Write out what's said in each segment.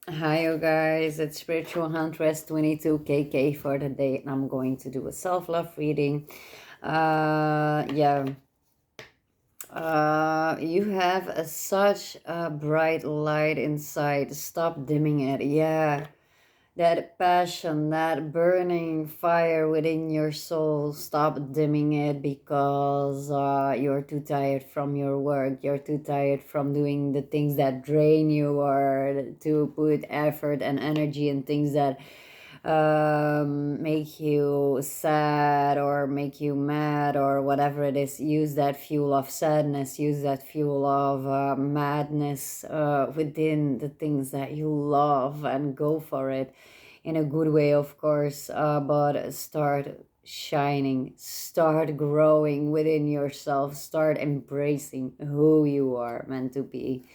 Hi, you guys. It's Spiritual-Huntress 22 KK for the day, and I'm going to do a self-love reading. Yeah. You have such a bright light inside. Stop dimming it. Yeah. That passion, that burning fire within your soul, stop dimming it because you're too tired from your work. You're too tired from doing the things that drain you, or to put effort and energy in things that make you sad or make you mad or whatever it is. Use that fuel of sadness, use that fuel of madness within the things that you love, and go for it in a good way, of course, but start shining, start growing within yourself, start embracing who you are meant to be.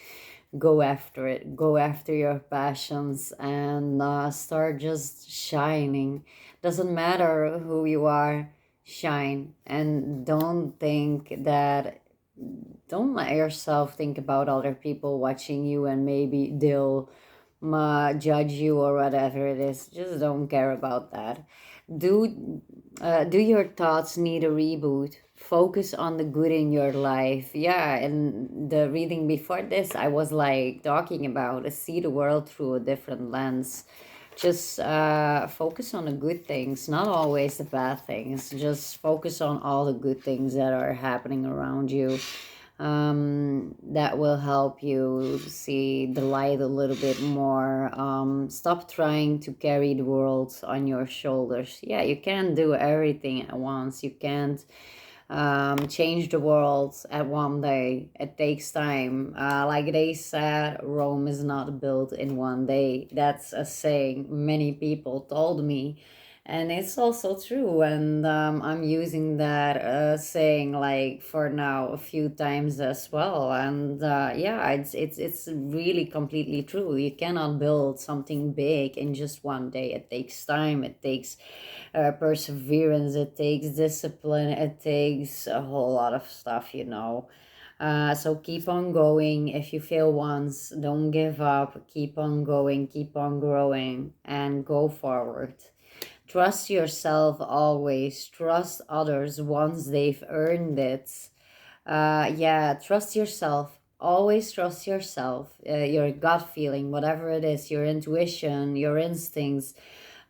Go after it, go after your passions, and start just shining. Doesn't matter who you are, shine. And don't let yourself think about other people watching you, and maybe they'll judge you or whatever it is. Just don't care about that. Do your thoughts need a reboot? Focus on the good in your life. Yeah, and the reading before this, I was like talking about see the world through a different lens. Just focus on the good things, not always the bad things. Just focus on all the good things that are happening around you. That will help you see the light a little bit more. Stop trying to carry the world on your shoulders. Yeah, you can't do everything at once. You can't change the world at one day. It takes time. Like they said, Rome is not built in one day. That's a saying many people told me. And it's also true. And I'm using that saying like for now a few times as well. And yeah, it's really completely true. You cannot build something big in just one day. It takes time. It takes perseverance, it takes discipline, it takes a whole lot of stuff. So keep on going. If you fail once, don't give up. Keep on going, keep on growing, and go forward. Trust yourself always. Trust others once they've earned it. Yeah, trust yourself. Always trust yourself. Your gut feeling, whatever it is, your intuition, your instincts.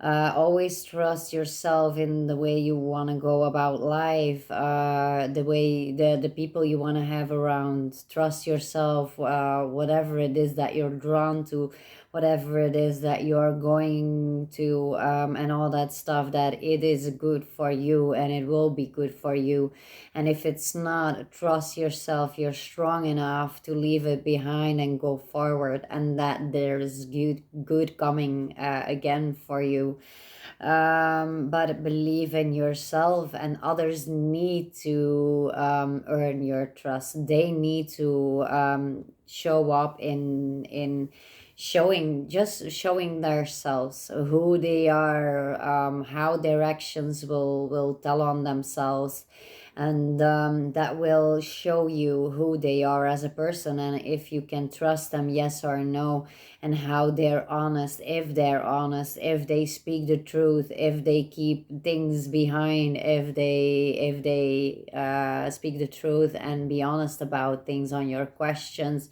Always trust yourself in the way you want to go about life, the way the people you want to have around. Trust yourself, whatever it is that you're drawn to, whatever it is that you're going to, and all that stuff, that it is good for you and it will be good for you. And if it's not, trust yourself. You're strong enough to leave it behind and go forward, and that there's good coming again for you. But believe in yourself, and others need to earn your trust. They need to show up in showing themselves who they are, how their actions will tell on themselves, and that will show you who they are as a person, and if you can trust them, yes or no, and how they're honest, if they speak the truth, if they keep things behind, if they speak the truth and be honest about things on your questions,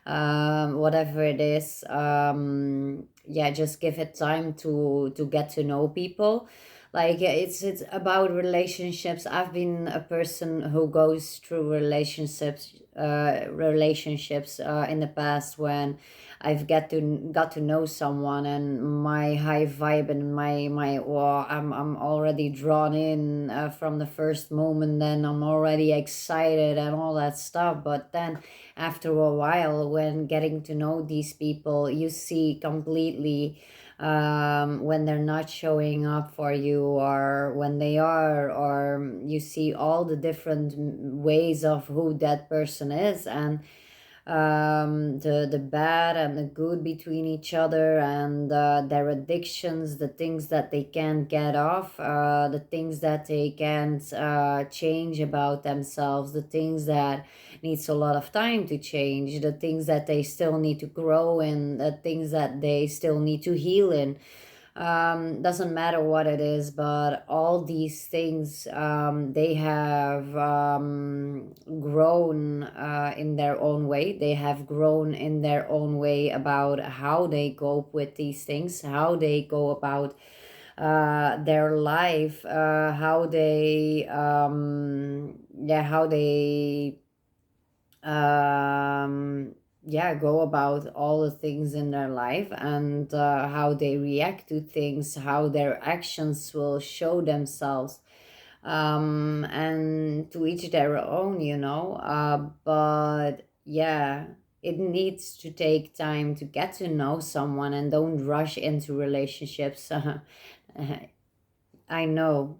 whatever it is. Yeah, just give it time to get to know people. Like it's about relationships. I've been a person who goes through relationships in the past, when I've got to know someone, and my high vibe and my well, I'm already drawn in from the first moment. Then I'm already excited and all that stuff. But then after a while, when getting to know these people, you see completely when they're not showing up for you, or when they are, or you see all the different ways of who that person is, and the bad and the good between each other, and their addictions, the things that they can't get off, the things that they can't change about themselves, the things that needs a lot of time to change, the things that they still need to grow in, the things that they still need to heal in. Doesn't matter what it is, but all these things, they have grown in their own way. They have grown in their own way about how they cope with these things, how they go about their life, how they yeah, how they yeah, go about all the things in their life, and how they react to things, how their actions will show themselves, and to each their own, but yeah, it needs to take time to get to know someone, and don't rush into relationships. I know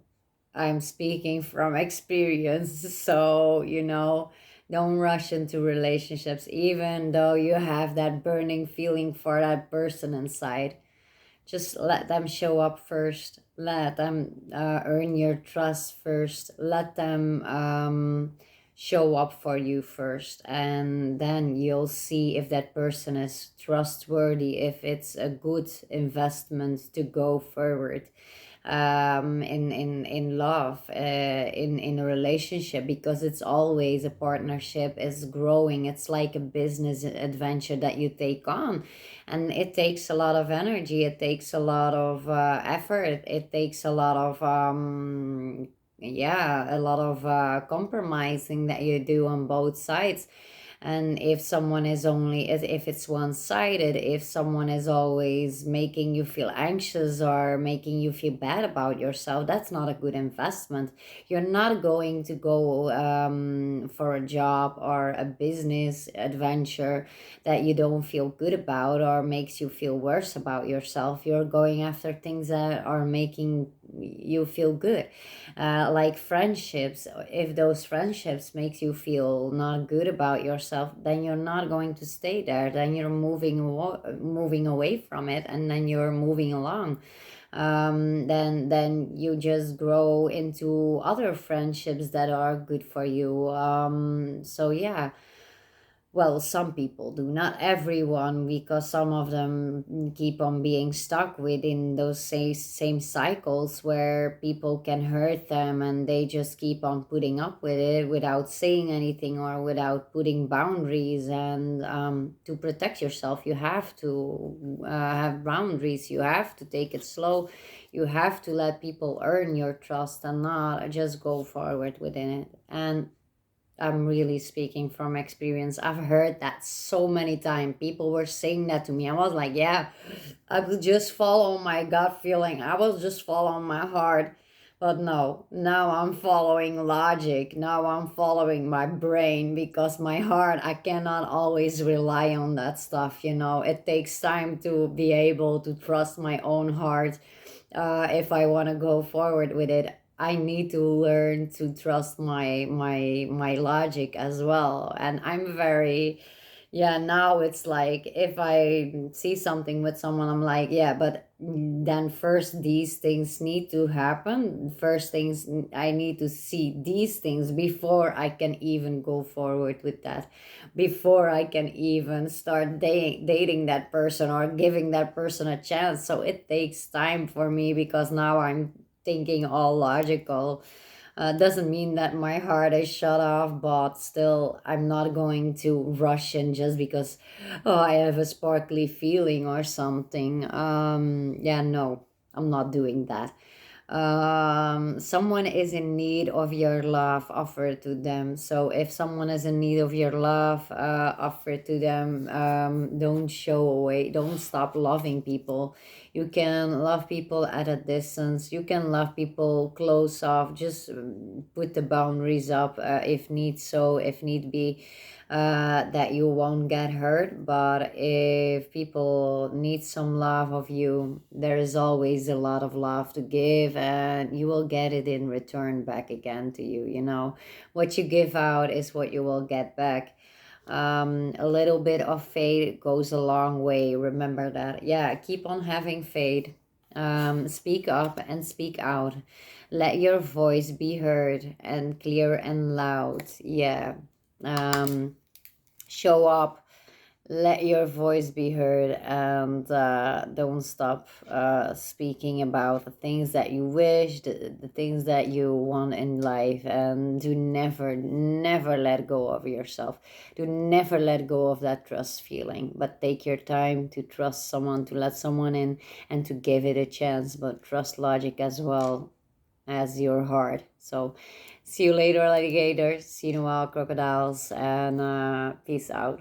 I'm speaking from experience. So, don't rush into relationships, even though you have that burning feeling for that person inside. Just let them show up first. Let them earn your trust first. Let them show up for you first. And then you'll see if that person is trustworthy, if it's a good investment to go forward in love, in a relationship, because it's always a partnership is growing. It's like a business adventure that you take on, and it takes a lot of energy, it takes a lot of effort, it takes a lot of yeah, a lot of compromising that you do on both sides. And if someone is only, if it's one-sided, if someone is always making you feel anxious or making you feel bad about yourself, that's not a good investment. You're not going to go for a job or a business adventure that you don't feel good about or makes you feel worse about yourself. You're going after things that are making you feel good, like friendships. If those friendships makes you feel not good about yourself, then you're not going to stay there, then you're moving away from it, and then you're moving along. Then you just grow into other friendships that are good for you. So yeah, well, some people do, not everyone, because some of them keep on being stuck within those same cycles where people can hurt them, and they just keep on putting up with it without saying anything or without putting boundaries. And to protect yourself, you have to have boundaries, you have to take it slow, you have to let people earn your trust and not just go forward within it. And I'm really speaking from experience. I've heard that so many times. People were saying that to me. I was like, yeah, I would just follow my gut feeling. I will just follow my heart. But no, now I'm following logic. Now I'm following my brain, because my heart, I cannot always rely on that stuff. It takes time to be able to trust my own heart. If I want to go forward with it, I need to learn to trust my logic as well. And I'm very, yeah, now it's like if I see something with someone, I'm like, yeah, but then first these things need to happen. First things, I need to see these things before I can even go forward with that, before I can even start dating that person or giving that person a chance. So it takes time for me, because now I'm thinking all logical. Doesn't mean that my heart is shut off, but still, I'm not going to rush in just because, oh, I have a sparkly feeling or something. Yeah, no, I'm not doing that. Someone is in need of your love, offer it to them. So if someone is in need of your love, offer it to them. Don't show away, don't stop loving people. You can love people at a distance, you can love people close off. Just put the boundaries up, if need be, that you won't get hurt. But if people need some love of you, there is always a lot of love to give, and you will get it in return back again to you. What you give out is what you will get back. A little bit of faith goes a long way, remember that. Yeah, keep on having faith. Speak up and speak out. Let your voice be heard and clear and loud. Yeah. Show up, let your voice be heard, and don't stop speaking about the things that you wish, the things that you want in life, and do never let go of yourself. Do never let go of that trust feeling, but take your time to trust someone, to let someone in, and to give it a chance, but trust logic as well as your heart. So see you later, alligators. See you in a while, crocodiles, and peace out.